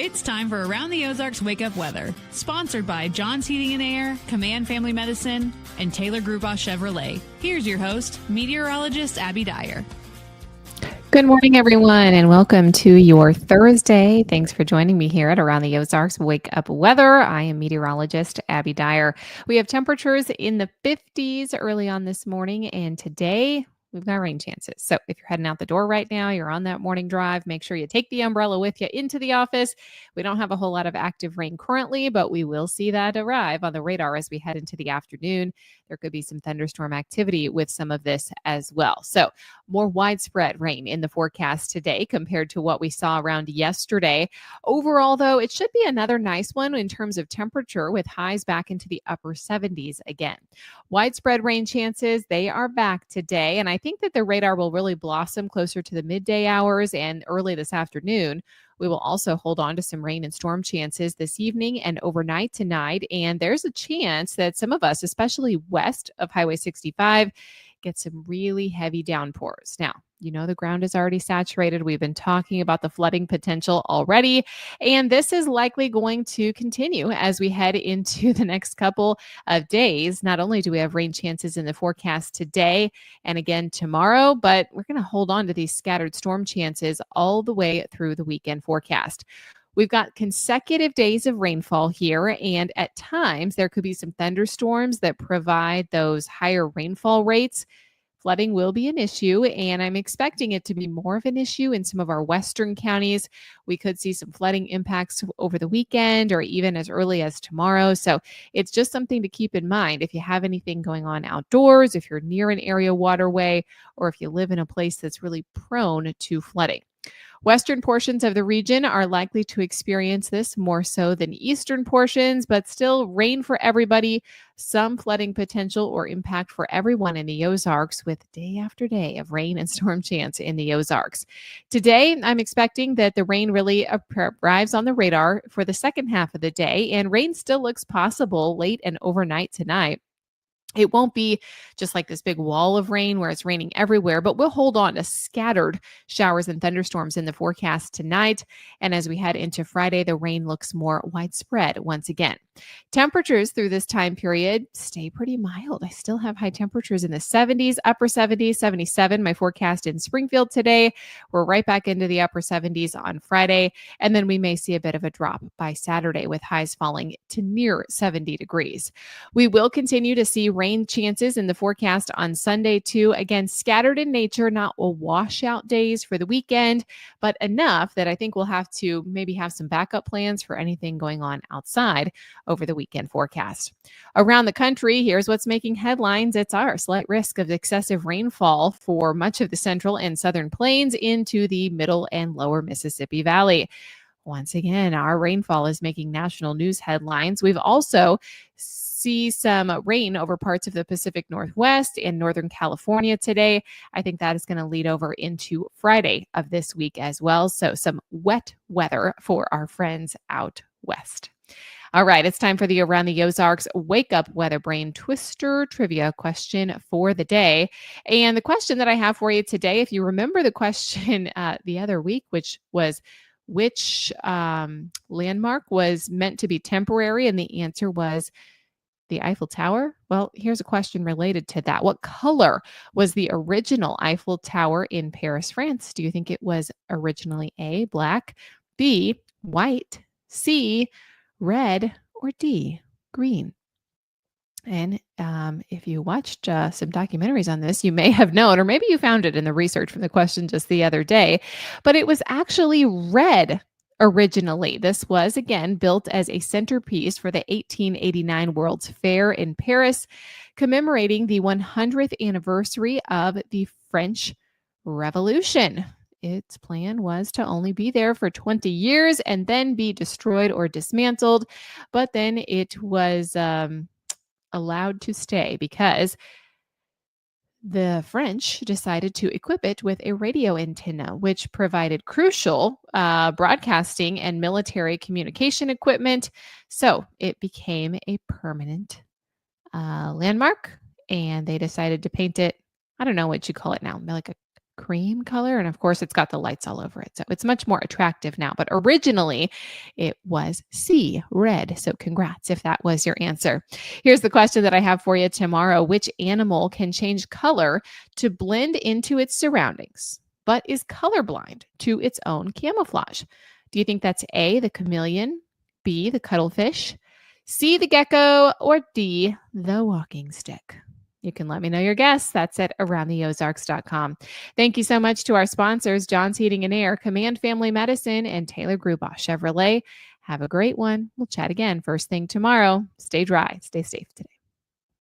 It's time for Around the Ozarks Wake Up Weather, sponsored by John's Heating and Air, Command Family Medicine, and Taylor Grubaugh Chevrolet. Here's your host, meteorologist Abby Dyer. Good morning, everyone, and welcome to your Thursday. Thanks for joining me here at Around the Ozarks Wake Up Weather. I am meteorologist Abby Dyer. We have temperatures in the 50s early on this morning, and today we've got rain chances. So if you're heading out the door right now, you're on that morning drive, make sure you take the umbrella with you into the office. We don't have a whole lot of active rain currently, but we will see that arrive on the radar as we head into the afternoon. There could be some thunderstorm activity with some of this as well. So more widespread rain in the forecast today compared to what we saw around yesterday. Overall, though, it should be another nice one in terms of temperature with highs back into the upper 70s again. Widespread rain chances, they are back today. And I think that the radar will really blossom closer to the midday hours and early this afternoon. We will also hold on to some rain and storm chances this evening and overnight tonight. And there's a chance that some of us, especially west of Highway 65, get some really heavy downpours. Now, you know the ground is already saturated. We've been talking about the flooding potential already, and this is likely going to continue as we head into the next couple of days. Not only do we have rain chances in the forecast today and again tomorrow, but we're going to hold on to these scattered storm chances all the way through the weekend forecast. We've got consecutive days of rainfall here, and at times there could be some thunderstorms that provide those higher rainfall rates. Flooding will be an issue, and I'm expecting it to be more of an issue in some of our western counties. We could see some flooding impacts over the weekend or even as early as tomorrow. So it's just something to keep in mind if you have anything going on outdoors, if you're near an area waterway, or if you live in a place that's really prone to flooding. Western portions of the region are likely to experience this more so than eastern portions, but still rain for everybody, some flooding potential or impact for everyone in the Ozarks with day after day of rain and storm chance in the Ozarks. Today, I'm expecting that the rain really arrives on the radar for the second half of the day, and rain still looks possible late and overnight tonight. It won't be just like this big wall of rain where it's raining everywhere, but we'll hold on to scattered showers and thunderstorms in the forecast tonight. And as we head into Friday, the rain looks more widespread once again. Temperatures through this time period stay pretty mild. I still have high temperatures in the 70s, upper 70s, 77. My forecast in Springfield today, we're right back into the upper 70s on Friday. And then we may see a bit of a drop by Saturday with highs falling to near 70 degrees. We will continue to see rain chances in the forecast on Sunday too. Again, scattered in nature, not a washout days for the weekend, but enough that I think we'll have to maybe have some backup plans for anything going on outside over the weekend forecast. Around the country, here's what's making headlines. It's our slight risk of excessive rainfall for much of the central and southern plains into the middle and lower Mississippi Valley. Once again, our rainfall is making national news headlines. We've also see some rain over parts of the Pacific Northwest and Northern California today. I think that is going to lead over into Friday of this week as well. So some wet weather for our friends out west. All right, it's time for the Around the Ozarks Wake Up Weather Brain Twister trivia question for the day. And the question that I have for you today, if you remember the question the other week, which was which landmark was meant to be temporary, and the answer was the Eiffel Tower? Well, here's a question related to that. What color was the original Eiffel Tower in Paris, France? Do you think it was originally A, black, B, white, C, red, or D, green? And if you watched some documentaries on this, you may have known, or maybe you found it in the research from the question just the other day, but it was actually red originally. This was, again, built as a centerpiece for the 1889 World's Fair in Paris, commemorating the 100th anniversary of the French Revolution. Its plan was to only be there for 20 years and then be destroyed or dismantled, but then it was allowed to stay because the French decided to equip it with a radio antenna, which provided crucial broadcasting and military communication equipment. So it became a permanent landmark, and they decided to paint it, I don't know what you call it now, like a cream color. And of course, it's got the lights all over it. So it's much more attractive now. But originally, it was C, red. So congrats if that was your answer. Here's the question that I have for you tomorrow. Which animal can change color to blend into its surroundings, but is colorblind to its own camouflage? Do you think that's A, the chameleon, B, the cuttlefish, C, the gecko, or D, the walking stick? You can let me know your guess. That's at aroundtheozarks.com. Thank you so much to our sponsors, John's Heating and Air, Command Family Medicine, and Taylor Grubaugh Chevrolet. Have a great one. We'll chat again first thing tomorrow. Stay dry. Stay safe today.